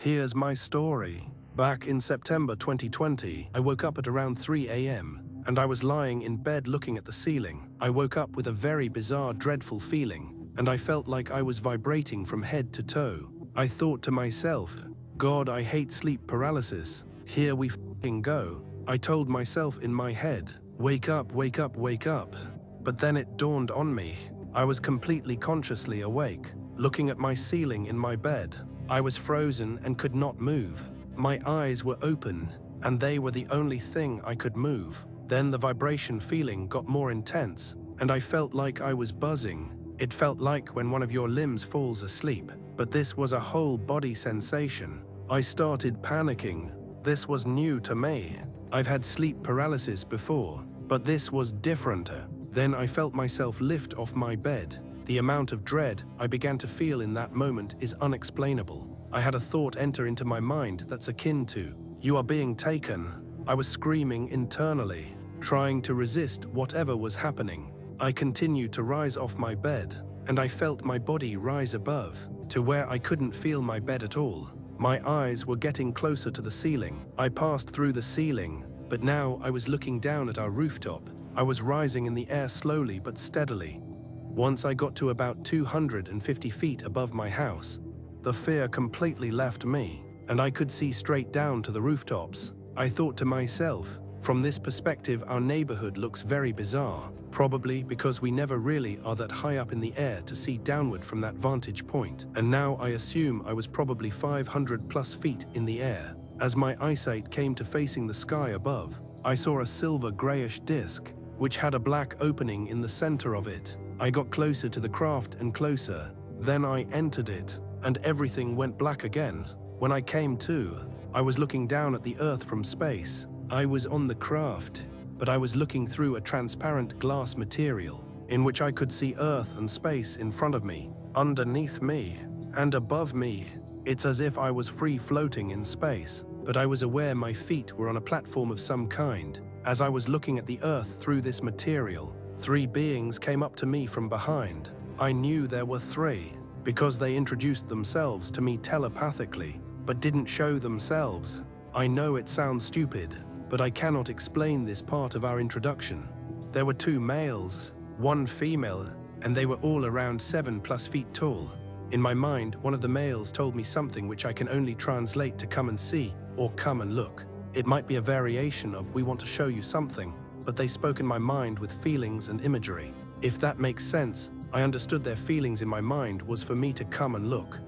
Here's my story. Back in September 2020, I woke up at around 3 a.m. and I was lying in bed looking at the ceiling. I woke up with a very bizarre, dreadful feeling, and I felt like I was vibrating from head to toe. I thought to myself, God, I hate sleep paralysis. Here we f***ing go. I told myself in my head, wake up, wake up, wake up. But then it dawned on me. I was completely consciously awake, looking at my ceiling in my bed. I was frozen and could not move. My eyes were open, and they were the only thing I could move. Then the vibration feeling got more intense, and I felt like I was buzzing. It felt like when one of your limbs falls asleep, but this was a whole body sensation. I started panicking. This was new to me. I've had sleep paralysis before, but this was different. Then I felt myself lift off my bed. The amount of dread I began to feel in that moment is unexplainable. I had a thought enter into my mind that's akin to, "You are being taken." I was screaming internally, trying to resist whatever was happening. I continued to rise off my bed, and I felt my body rise above, to where I couldn't feel my bed at all. My eyes were getting closer to the ceiling. I passed through the ceiling, but now I was looking down at our rooftop. I was rising in the air slowly but steadily. Once I got to about 250 feet above my house, the fear completely left me, and I could see straight down to the rooftops. I thought to myself, from this perspective our neighborhood looks very bizarre, probably because we never really are that high up in the air to see downward from that vantage point. And now I assume I was probably 500 plus feet in the air. As my eyesight came to facing the sky above, I saw a silver grayish disc, which had a black opening in the center of it. I got closer to the craft and closer. Then I entered it, and everything went black again. When I came to, I was looking down at the Earth from space. I was on the craft, but I was looking through a transparent glass material, in which I could see Earth and space in front of me, underneath me, and above me. It's as if I was free floating in space, but I was aware my feet were on a platform of some kind. As I was looking at the Earth through this material, 3 beings came up to me from behind. I knew there were 3, because they introduced themselves to me telepathically, but didn't show themselves. I know it sounds stupid, but I cannot explain this part of our introduction. There were 2 males, 1 female, and they were all around 7+ feet tall. In my mind, one of the males told me something which I can only translate to "come and see" or "come and look." It might be a variation of "we want to show you something," but they spoke in my mind with feelings and imagery. If that makes sense, I understood their feelings in my mind was for me to come and look.